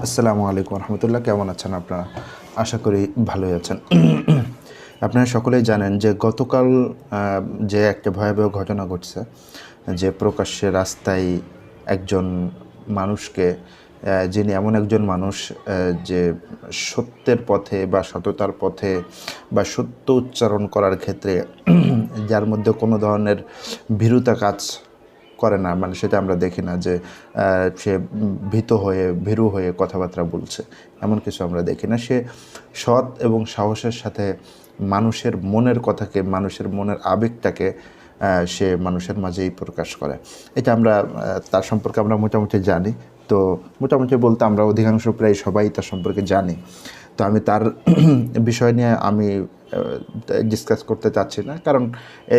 আসসালামু আলাইকুম রহমতুল্লাহ। কেমন আছেন আপনারা? আশা করি ভালোই আছেন। আপনারা সকলেই জানেন যে গতকাল যে একটা ভয়াবহ ঘটনা ঘটছে, যে প্রকাশ্যে রাস্তায় একজন মানুষকে, যিনি এমন একজন মানুষ যে সত্যের পথে বা সততার পথে বা সত্য উচ্চারণ করার ক্ষেত্রে যার মধ্যে কোনো ধরনের ভীরুতা কাজ করে না, মানে সেটা আমরা দেখি না যে সে ভীরু হয়ে কথাবার্তা বলছে, এমন কিছু আমরা দেখি না। সে সৎ এবং সাহসের সাথে মানুষের মনের কথাকে, মানুষের মনের আবেগটাকে সে মানুষের মাঝেই প্রকাশ করে। এটা আমরা তার সম্পর্কে আমরা মোটামুটি জানি। তো মোটামুটি বলতে আমরা অধিকাংশ প্রায় সবাই তার সম্পর্কে জানি। তো আমি তার বিষয় নিয়ে আমি ডিসকাস করতে চাচ্ছি না, কারণ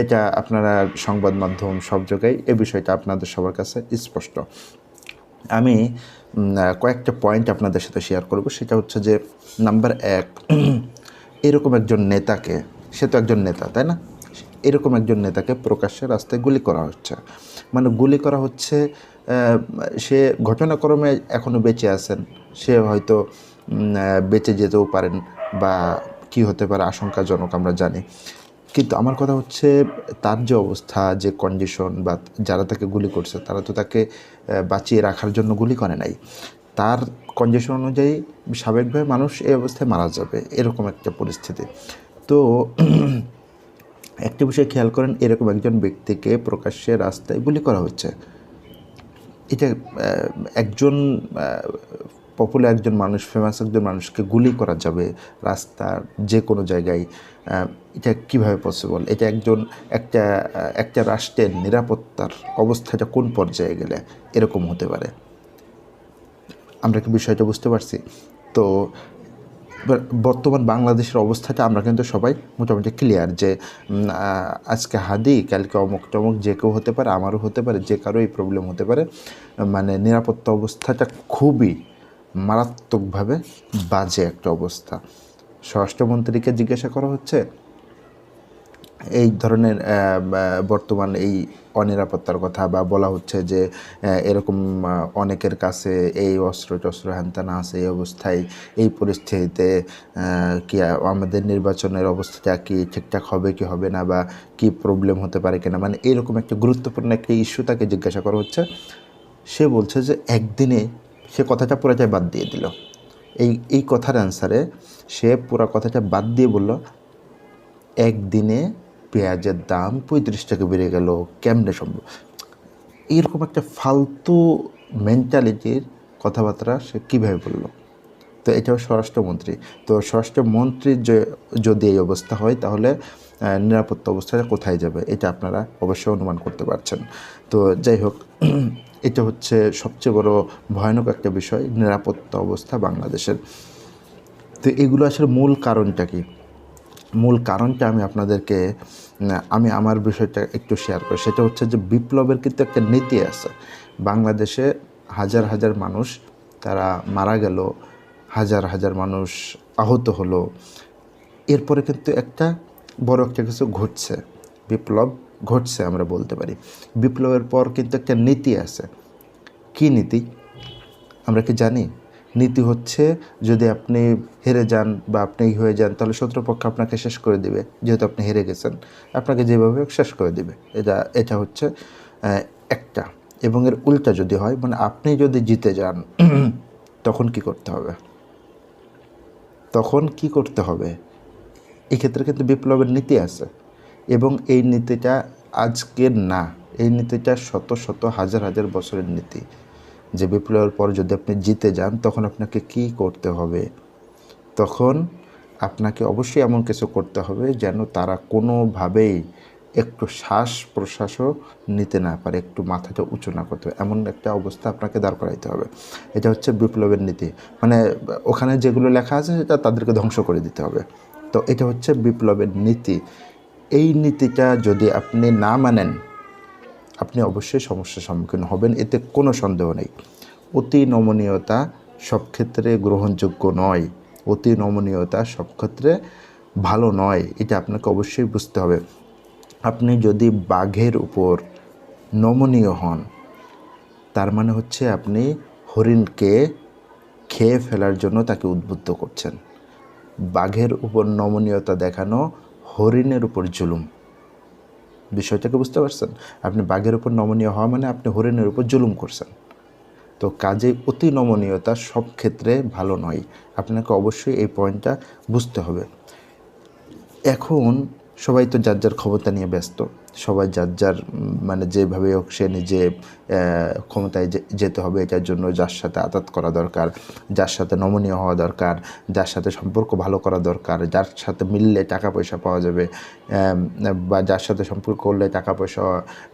এটা আপনারা সংবাদ মাধ্যম সব জায়গায় এই বিষয়টা আপনাদের সবার কাছে স্পষ্ট। আমি কয়েকটা পয়েন্ট আপনাদের সাথে শেয়ার করব। সেটা হচ্ছে যে, নাম্বার এক, এরকম একজন নেতাকে, সে তো একজন নেতা তাই না, এরকম একজন নেতাকে প্রকাশ্যে রাস্তায় গুলি করা হচ্ছে। মানে গুলি করা হচ্ছে, সে ঘটনাক্রমে এখনও বেঁচে আছেন, সে হয়তো বেঁচে যেতেও পারেন বা কি হতে পারে আশঙ্কাজনক আমরা জানি। কিন্তু আমার কথা হচ্ছে, তার যে অবস্থা, যে কন্ডিশন, বা যারা তাকে গুলি করছে তারা তো তাকে বাঁচিয়ে রাখার জন্য গুলি করে নাই। তার কন্ডিশন অনুযায়ী স্বাভাবিকভাবে মানুষ এই অবস্থায় মারা যাবে, এরকম একটা পরিস্থিতি। তো একটা বিষয় খেয়াল করেন, এরকম একজন ব্যক্তিকে প্রকাশ্যে রাস্তায় গুলি করা হচ্ছে। এটা একজন পপুলার একজন মানুষ, ফেমাস একজন মানুষকে গুলি করা যাবে রাস্তার যে কোনো জায়গায়, এটা কিভাবে পসিবল? এটা একটা রাষ্ট্রের নিরাপত্তার অবস্থাটা কোন পর্যায়ে গেলে এরকম হতে পারে? আমরা কি বিষয়টা বুঝতে পারছি? তো বর্তমান বাংলাদেশের অবস্থাটা আমরা কিন্তু সবাই মোটামুটি ক্লিয়ার, যে আজকে হাদি, কালকে অমুক টমুক, যে কেউ হতে পারে, আমারও হতে পারে, যে কারো এই প্রবলেম হতে পারে। মানে নিরাপত্তা অবস্থাটা খুবই মারাত্মকভাবে বাজে একটা অবস্থা। স্বরাষ্ট্রমন্ত্রীকে জিজ্ঞাসা করা হচ্ছে এই ধরনের বর্তমান এই অনিরাপত্তার কথা, বা বলা হচ্ছে যে এরকম অনেকের কাছে এই অস্ত্র টস্ত্র হ্যানত্যানা আছে, এই অবস্থায়, এই পরিস্থিতিতে কি আমাদের নির্বাচনের অবস্থাটা কি ঠিকঠাক হবে কি হবে না, বা কি প্রবলেম হতে পারে কিনা, মানে এরকম একটা গুরুত্বপূর্ণ একটা ইস্যু তাকে জিজ্ঞাসা করা হচ্ছে। সে বলছে যে একদিনে, সে কথাটা পুরোটাই বাদ দিয়ে দিল। এই কথার অ্যান্সারে সে পুরো কথাটা বাদ দিয়ে বলল, একদিনে পেঁয়াজের দাম 35 টাকা বেড়ে গেল, কেমনে সম্ভব? এরকম একটা ফালতু মেন্টালিটির কথাবার্তা সে কীভাবে বলল? তো এটাও স্বরাষ্ট্রমন্ত্রী। তো স্বরাষ্ট্রমন্ত্রীর যদি এই অবস্থা হয়, তাহলে নিরাপত্তা অবস্থাটা কোথায় যাবে, এটা আপনারা অবশ্যই অনুমান করতে পারছেন। তো যাই হোক, এটা হচ্ছে সবচেয়ে বড় ভয়ানক একটা বিষয়, নিরাপত্তা অবস্থা বাংলাদেশের। তো এগুলো আসলে মূল কারণটা কি? মূল কারণটা আমি আপনাদেরকে, আমি আমার বিষয়টা একটু শেয়ার করি। সেটা হচ্ছে যে, বিপ্লবের কিন্তু একটা নীতি আছে। বাংলাদেশে হাজার হাজার মানুষ তারা মারা গেল, হাজার হাজার মানুষ আহত হলো, এরপরে কিন্তু একটা বড় একটা কিছু ঘটছে, বিপ্লব ঘটছে আমরা বলতে পারি। বিপ্লবের পর কিন্তু একটা নীতি আছে। কী নীতি আমরা কি জানি? নীতি হচ্ছে, যদি আপনি হেরে যান বা আপনি হয়ে যান, তাহলে শত্রুপক্ষ আপনাকে শেষ করে দেবে, যেহেতু আপনি হেরে গেছেন, আপনাকে যেভাবে হোক শেষ করে দেবে। এটা হচ্ছে একটা। এবং এর উল্টা যদি হয়, মানে আপনি যদি জিতে যান, তখন কি করতে হবে? এক্ষেত্রে কিন্তু বিপ্লবের নীতি আছে, এবং এই নীতিটা আজকের না, এই নীতিটা শত শত হাজার হাজার বছরের নীতি। যে বিপ্লবের পর যদি আপনি জিতে যান, তখন আপনাকে কি করতে হবে? তখন আপনাকে অবশ্যই এমন কিছু করতে হবে যেন তারা কোনোভাবেই একটু শ্বাস প্রশ্বাসও নিতে না পারে, একটু মাথাটা উঁচু না করতে হবে, এমন একটা অবস্থা আপনাকে দাঁড় করাইতে হবে। এটা হচ্ছে বিপ্লবের নীতি। মানে ওখানে যেগুলো লেখা আছে সেটা তাদেরকে ধ্বংস করে দিতে হবে। তো এটা হচ্ছে বিপ্লবের নীতি। এই নীতিটা যদি আপনি না মানেন, আপনি অবশ্যই সমস্যার সম্মুখীন হবেন, এতে কোনো সন্দেহ নেই। অতি নমনীয়তা সব ক্ষেত্রে গ্রহণযোগ্য নয়, অতি নমনীয়তা সব ক্ষেত্রে ভালো নয়, এটা আপনাকে অবশ্যই বুঝতে হবে। আপনি যদি বাঘের উপর নমনীয় হন, তার মানে হচ্ছে আপনি হরিণকে খেয়ে ফেলার জন্য তাকে উদ্বুদ্ধ করছেন। বাঘের উপর নমনীয়তা দেখানো, হরিণের উপর জুলুম। বিষয়টাকে বুঝতে পারছেন? আপনি বাঘের উপর নমনীয় হওয়া মানে আপনি হরিণের উপর জুলুম করছেন। তো কাজে অতি নমনীয়তা সব ক্ষেত্রে ভালো নয়। আপনাকে অবশ্যই এই পয়েন্টটা বুঝতে হবে। এখন সবাই তো যার যার ক্ষমতা নিয়ে ব্যস্ত, সবাই যার যার মানে যেভাবে হোক সে নিজে ক্ষমতায় যেতে হবে এটার জন্য যার সাথে আতাত করা দরকার, যার সাথে নমনীয় হওয়া দরকার, যার সাথে সম্পর্ক ভালো করা দরকার, যার সাথে মিললে টাকা পয়সা পাওয়া যাবে, বা যার সাথে সম্পর্ক করলে টাকা পয়সা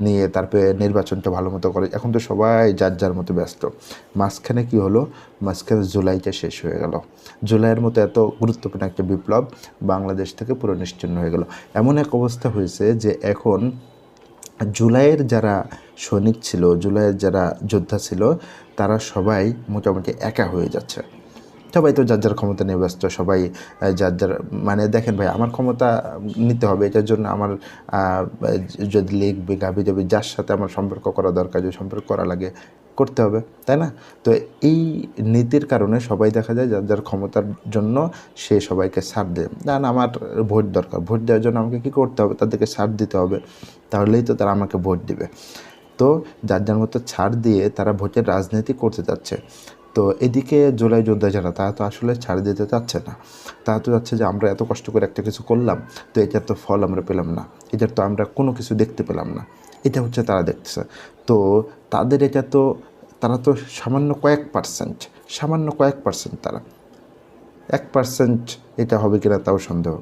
নিয়ে তারপরে নির্বাচনটা ভালো মতো করে। এখন তো সবাই যার যার মতো ব্যস্ত। মাঝখানে কি হলো? মাঝখানে জুলাইটা শেষ হয়ে গেল। জুলাইয়ের মতো এত গুরুত্বপূর্ণ একটা বিপ্লব বাংলাদেশ থেকে পুরো নিশ্চিহ্ন হয়ে গেল। এমন এক অবস্থা হয়েছে যে এখন জুলাইয়ের যারা সৈনিক ছিল, জুলাইয়ের যারা যোদ্ধা ছিল, তারা সবাই মোটামুটি একা হয়ে যাচ্ছে। সবাই তো যার যার ক্ষমতা নিয়ে ব্যস্ত, সবাই যার যার মানে দেখেন ভাই, আমার ক্ষমতা নিতে হবে, এটার জন্য আমার যদি লিখবে গাবি যাবে, যার সাথে আমার সম্পর্ক করা দরকার, যদি সম্পর্ক করা লাগে করতে হবে, তাই না? তো এই নীতির কারণে সবাই দেখা যায় যার যার ক্ষমতার জন্য সে সবাইকে ছাড় দেয়। না আমার ভোট দরকার, ভোট দেওয়ার জন্য আমাকে কী করতে হবে? তাদেরকে ছাড় দিতে হবে, তাহলেই তো তারা আমাকে ভোট দিবে। তো যার যার মতো ছাড় দিয়ে তারা ভোটের রাজনীতি করতে যাচ্ছে। তো এদিকে জুলাই যোদ্ধা যারা, তারা তো আসলে ছাড় দিতে চাচ্ছে না। তারা তো চাচ্ছে যে আমরা এত কষ্ট করে একটা কিছু করলাম, তো এটার তো ফল আমরা পেলাম না, এটার তো আমরা কোনো কিছু দেখতে পেলাম না, এটা হচ্ছে তারা দেখতেছে। তো তাদের এটা তো, তারা তো সামান্য কয়েক পার্সেন্ট তারা 1% এটা হবে কিনা তাও সন্দেহ,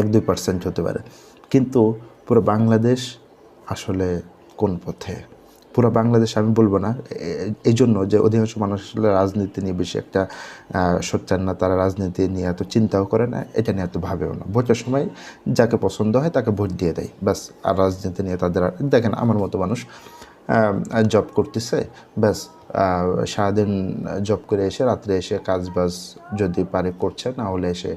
1-2% হতে পারে। কিন্তু পুরো বাংলাদেশ আসলে কোন পথে? পুরো বাংলাদেশ আমি বলবো না, এই জন্য যে অধিকাংশ মানুষ আসলে রাজনীতি নিয়ে বেশি একটা সোচ্চার না, তারা রাজনীতি নিয়ে এত চিন্তাও করে না, এটা নিয়ে এত ভাবেও না। ভোটের সময় যাকে পছন্দ হয় তাকে ভোট দিয়ে দেয়, ব্যাস। আর রাজনীতি নিয়ে তাদের, দেখেন আমার মতো মানুষ জব করতেছে, ব্যাস, সারাদিন জব করে এসে রাত্রে এসে কাজ বাজ যদি পারে করছে, না হলে এসে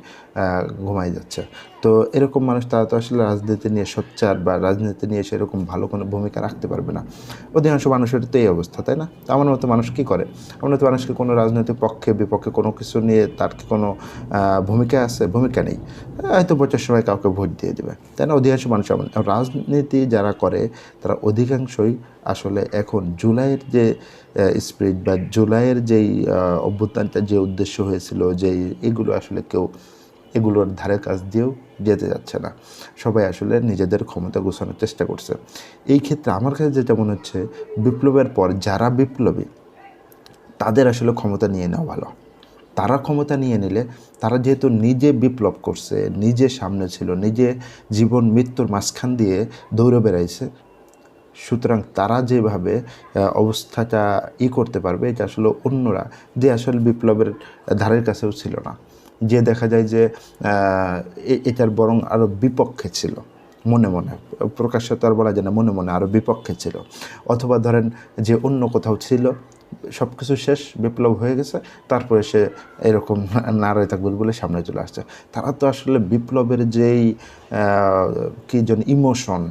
ঘুমাই যাচ্ছে। তো এরকম মানুষ, তারা তো আসলে রাজনীতি নিয়ে সোচ্চার বা রাজনীতি নিয়ে সেরকম ভালো কোনো ভূমিকা রাখতে পারবে না। অধিকাংশ মানুষের তো এই অবস্থা, তাই না? তো আমার মতো মানুষ কী করে? আমার মতো মানুষকে কোনো রাজনৈতিক পক্ষে বিপক্ষে কোনো কিছু নিয়ে তার কি কোনো ভূমিকা আছে? ভূমিকা নেই। হয়তো ভোটের সময় কাউকে ভোট দিয়ে দেবে, তাই না? অধিকাংশ মানুষ এমন। রাজনীতি যারা করে তারা অধিকাংশই আসলে এখন জুলাইয়ের যে স্পিরিট বা জুলাইয়ের যেই অভ্যুত্থানটা যে উদ্দেশ্য হয়েছিল, যেই এগুলো আসলে কেউ এগুলোর ধারে কাজ দিয়েও যেতে যাচ্ছে না। সবাই আসলে নিজেদের ক্ষমতা গোছানোর চেষ্টা করছে। এই ক্ষেত্রে আমার কাছে যেটা মনে হচ্ছে, বিপ্লবের পর যারা বিপ্লবী তাদের আসলে ক্ষমতা নিয়ে নেওয়া ভালো। তারা ক্ষমতা নিয়ে নিলে, তারা যেহেতু নিজে বিপ্লব করছে, নিজে সামনে ছিল, নিজে জীবন মৃত্যুর মাঝখান দিয়ে দৌড়ে বেড়াইছে, সুতরাং তারা যেভাবে অবস্থাটা করতে পারবে, এটা আসলে অন্যরা যে আসলে বিপ্লবের ধারের কাছেও ছিল না, যে দেখা যায় যে এটার বরং আরও বিপক্ষে ছিল, মনে মনে, প্রকাশ্যে তো আর বলা যায় না, মনে মনে আরও বিপক্ষে ছিল। অথবা ধরেন যে অন্য কোথাও ছিল, সব কিছু শেষ, বিপ্লব হয়ে গেছে, তারপরে সে এরকম নাড়াই থাকবে বলে সামনে চলে আসছে। তারা তো আসলে বিপ্লবের যেই কী যেন ইমোশন,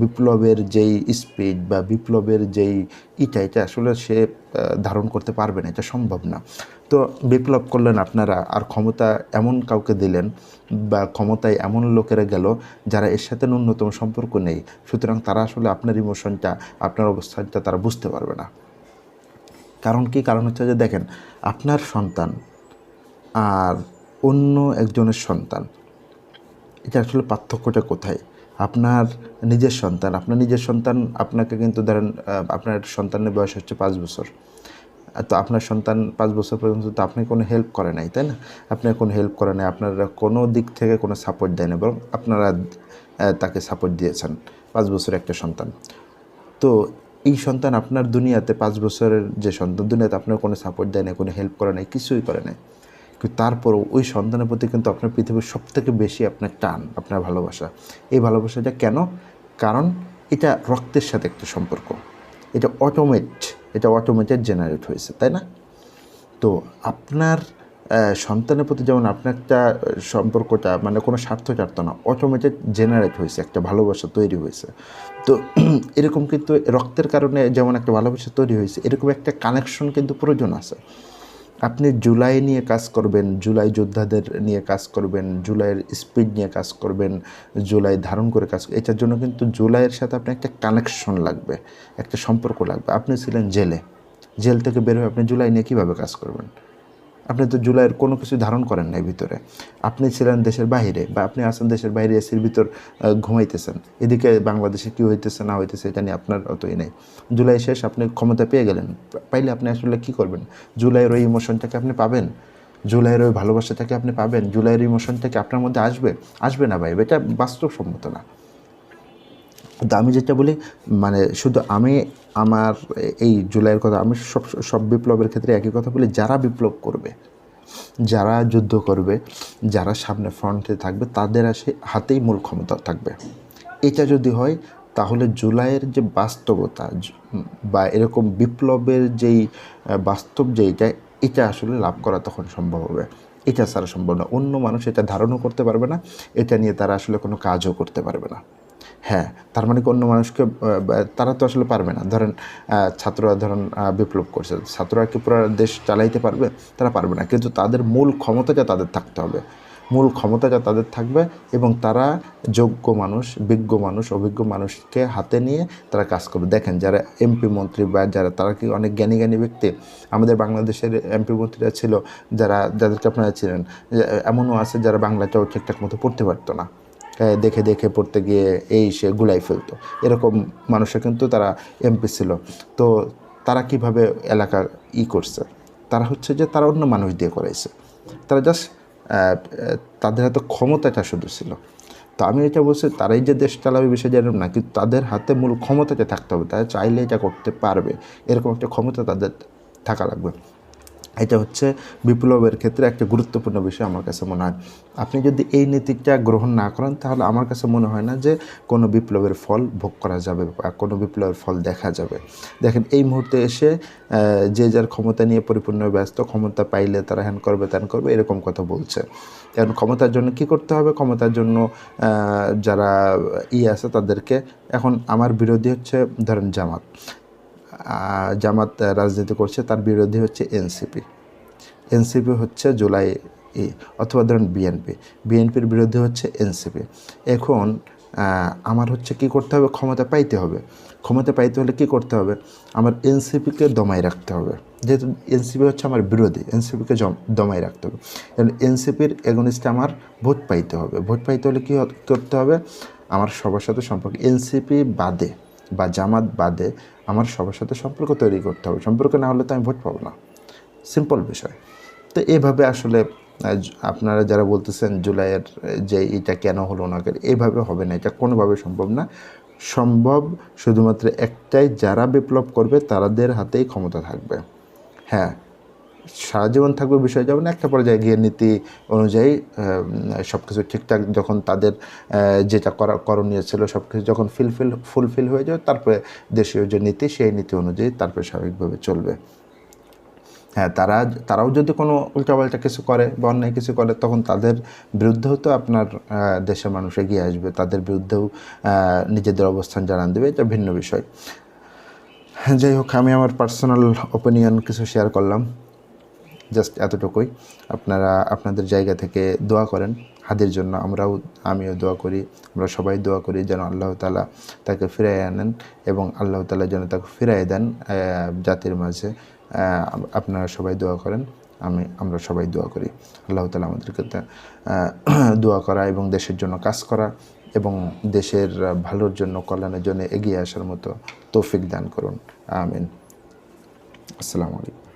বিপ্লবের যেই স্পিড বা বিপ্লবের যেই এটা আসলে সে ধারণ করতে পারবে না, এটা সম্ভব না। তো বিপ্লব করলেন আপনারা, আর ক্ষমতা এমন কাউকে দিলেন বা ক্ষমতায় এমন লোকেরা গেল যারা এর সাথে ন্যূনতম সম্পর্ক নেই, সুতরাং তারা আসলে আপনার ইমোশনটা, আপনার অবস্থানটা তারা বুঝতে পারবে না। কারণ কি? কারণ হচ্ছে যে দেখেন, আপনার সন্তান আর অন্য একজনের সন্তান, এটা আসলে পার্থক্যটা কোথায়? আপনার নিজের সন্তান আপনাকে কিন্তু ধরেন, আপনার সন্তানের বয়স হচ্ছে 5 বছর, তো আপনার সন্তান 5 বছর পর্যন্ত তো আপনি কোনো হেল্প করে নাই, তাই না? আপনার কোনো হেল্প করে নাই, আপনারা কোনো দিক থেকে কোনো সাপোর্ট দেয় না, বরং আপনারা তাকে সাপোর্ট দিয়েছেন। 5 বছরের একটা সন্তান, তো এই সন্তান আপনার দুনিয়াতে, 5 বছরের যে সন্তান দুনিয়াতে আপনার কোনো সাপোর্ট দেয় না, কোনো হেল্প করে নাই, কিছুই করে নাই, কিন্তু তারপরও ওই সন্তানের প্রতি কিন্তু আপনার পৃথিবীর সবথেকে বেশি আপনার টান, আপনার ভালোবাসা। এই ভালোবাসাটা কেন? কারণ এটা রক্তের সাথে একটা সম্পর্ক, এটা অটোমেটেড জেনারেট হয়েছে, তাই না? তো আপনার সন্তানের প্রতি যেমন আপনার একটা সম্পর্কটা, মানে কোনো স্বার্থ চার্থ না, অটোমেটেড জেনারেট হয়েছে, একটা ভালোবাসা তৈরি হয়েছে। তো এরকম কিন্তু রক্তের কারণে যেমন একটা ভালোবাসা তৈরি হয়েছে, এরকম একটা কানেকশন কিন্তু প্রয়োজন আছে। আপনি জুলাই নিয়ে কাজ করবেন, জুলাই যোদ্ধাদের নিয়ে কাজ করবেন, জুলাইয়ের স্পিড নিয়ে কাজ করবেন, জুলাই ধারণ করে কাজ, এটার জন্য কিন্তু জুলাইয়ের সাথে আপনার একটা কানেকশন লাগবে, একটা সম্পর্ক লাগবে। আপনি ছিলেন জেলে, জেল থেকে বের হয়ে আপনি জুলাই নিয়ে কীভাবে কাজ করবেন? আপনি তো জুলাইয়ের কোনো কিছু ধারণ করেন নাই ভিতরে। আপনি ছিলেন দেশের বাইরে, বা আপনি আছেন দেশের বাইরে, এসির ভিতর ঘুমাইতেছেন, এদিকে বাংলাদেশে কী হইতেছে না হইতেছে এটা নিয়ে আপনার অতই নেই। জুলাই শেষ, আপনি ক্ষমতা পেয়ে গেলেন, পাইলে আপনি আসলে কী করবেন? জুলাইয়ের ওই ইমোশনটাকে আপনি পাবেন? জুলাইয়ের ওই ভালোবাসাটাকে আপনি পাবেন? জুলাইয়ের ইমোশনটাকে আপনার মধ্যে আসবে? আসবে না ভাই, এটা বাস্তবসম্মত না। কিন্তু আমি যেটা বলি, মানে শুধু আমি আমার এই জুলাইয়ের কথা, আমি সব বিপ্লবের ক্ষেত্রে একই কথা বলি, যারা বিপ্লব করবে, যারা যুদ্ধ করবে, যারা সামনে ফ্রন্টে থাকবে, তাদের হাতেই মূল ক্ষমতা থাকবে। এটা যদি হয়, তাহলে জুলাইয়ের যে বাস্তবতা বা এরকম বিপ্লবের যেই বাস্তব যেইটা, এটা আসলে লাভ করা তখন সম্ভব হবে। এটা ছাড়া সম্ভব না। অন্য মানুষ এটা ধারণও করতে পারবে না, এটা নিয়ে তারা আসলে কোনো কাজও করতে পারবে না। হ্যাঁ, তার মানে কি অন্য মানুষকে তারা তো আসলে পারবে না। ধরেন ছাত্ররা বিপ্লব করছে, ছাত্ররা কি পুরো দেশ চালাইতে পারবে? তারা পারবে না। কিন্তু তাদের মূল ক্ষমতাটা তাদের থাকতে হবে, মূল ক্ষমতাটা তাদের থাকবে, এবং তারা যোগ্য মানুষ, বিজ্ঞ মানুষ, অভিজ্ঞ মানুষকে হাতে নিয়ে তারা কাজ করবে। দেখেন যারা এমপি মন্ত্রী বা যারা, তারা কি অনেক জ্ঞানী জ্ঞানী ব্যক্তি? আমাদের বাংলাদেশের এমপি মন্ত্রীরা ছিল যাদেরকে আপনারা ছিলেন, এমনও আছে যারা বাংলাটাও ঠিকঠাক মতো পড়তে পারতো না, দেখে দেখে পড়তে গিয়ে সে গুলাই ফেলতো। এরকম মানুষের কিন্তু তারা এমপি ছিল। তো তারা কিভাবে এলাকা করছে? তারা হচ্ছে যে তারা অন্য মানুষ দিয়ে করাইছে। তারা জাস্ট তাদের হাতে ক্ষমতাটা শুধু ছিল। তো আমি এটা বলছি, তারাই যে দেশ চালাবে বিষয় জানেন না, কিন্তু তাদের হাতে মূল ক্ষমতাটা থাকতে হবে। তারা চাইলে এটা করতে পারবে, এরকম একটা ক্ষমতা তাদের থাকা লাগবে। এটা হচ্ছে বিপ্লবের ক্ষেত্রে একটা গুরুত্বপূর্ণ বিষয় আমার কাছে মনে হয়। আপনি যদি এই নীতিটা গ্রহণ না করেন, তাহলে আমার কাছে মনে হয় না যে কোনো বিপ্লবের ফল ভোগ করা যাবে বা কোনো বিপ্লবের ফল দেখা যাবে। দেখেন এই মুহূর্তে এসে যে যার ক্ষমতা নিয়ে পরিপূর্ণ ব্যস্ত, ক্ষমতা পাইলে তারা হ্যান করবে ত্যান করবে, এরকম কথা বলছে। এখন ক্ষমতার জন্য কি করতে হবে? ক্ষমতার জন্য যারা আছে তাদেরকে, এখন আমার বিরোধী হচ্ছে ধরেন জামাত রাজনীতি করছে, তার বিরোধী হচ্ছে এনসিপি হচ্ছে জুলাই, অথবা ধরেন বিএনপির বিরুদ্ধে হচ্ছে এনসিপি। এখন আমার হচ্ছে কী করতে হবে? ক্ষমতা পাইতে হবে। ক্ষমতা পাইতে হলে কী করতে হবে? আমার এনসিপিকে দমায় রাখতে হবে। যেহেতু এনসিপি হচ্ছে আমার বিরোধী, এনসিপিকে দমায় রাখতে হবে। কারণ এনসিপির এগনিস্টে আমার ভোট পাইতে হবে। ভোট পাইতে হলে কী করতে হবে? আমার সবার সাথে সম্পর্ক, এনসিপি বাদে বা জামাত বাদে আমার সবার সাথে সম্পর্ক তৈরি করতে হবে। সম্পর্ক না হলে তো আমি ভোট পাবো না। সিম্পল বিষয়। তো এভাবে আসলে আপনারা যারা বলতেছেন জুলাইয়ের যে এটা কেন হলো না, এইভাবে হবে না, এটা কোনোভাবে সম্ভব না। সম্ভব শুধুমাত্র একটাই, যারা বিপ্লব করবে তাদের হাতেই ক্ষমতা থাকবে। হ্যাঁ, সারা জীবন থাকবে বিষয় যাবে না, একটা পর্যায়ে গিয়ে নীতি অনুযায়ী সব কিছু ঠিকঠাক যখন তাদের যেটা করণীয় ছিল সব কিছু যখন ফুলফিল হয়ে যাবে, তারপরে দেশীয় যে নীতি, সেই নীতি অনুযায়ী তারপরে স্বাভাবিকভাবে চলবে। হ্যাঁ, তারাও যদি কোনো উল্টাপাল্টা কিছু করে বা অন্যায় কিছু করে, তখন তাদের বিরুদ্ধেও তো আপনার দেশের মানুষ এগিয়ে আসবে, তাদের বিরুদ্ধেও নিজেদের অবস্থান জানান দেবে, এটা ভিন্ন বিষয়। যাই হোক, আমি আমার পার্সোনাল ওপিনিয়ন কিছু শেয়ার করলাম, জাস্ট এতটুকুই। আপনারা আপনাদের জায়গা থেকে দোয়া করেন হাদির জন্য, আমিও দোয়া করি, আমরা সবাই দোয়া করি যেন আল্লাহ তাআলা তাকে ফিরিয়ে আনেন, এবং আল্লাহ তাআলা যেন তাকে ফিরিয়ে দেন জাতির মাঝে। আপনারা সবাই দোয়া করেন, আমরা সবাই দোয়া করি। আল্লাহ তাআলা আমাদেরকে দোয়া করা এবং দেশের জন্য কাজ করা এবং দেশের ভালোর জন্য, কল্যাণের জন্য এগিয়ে আসার মতো তৌফিক দান করুন। আমিন। আসসালামু আলাইকুম।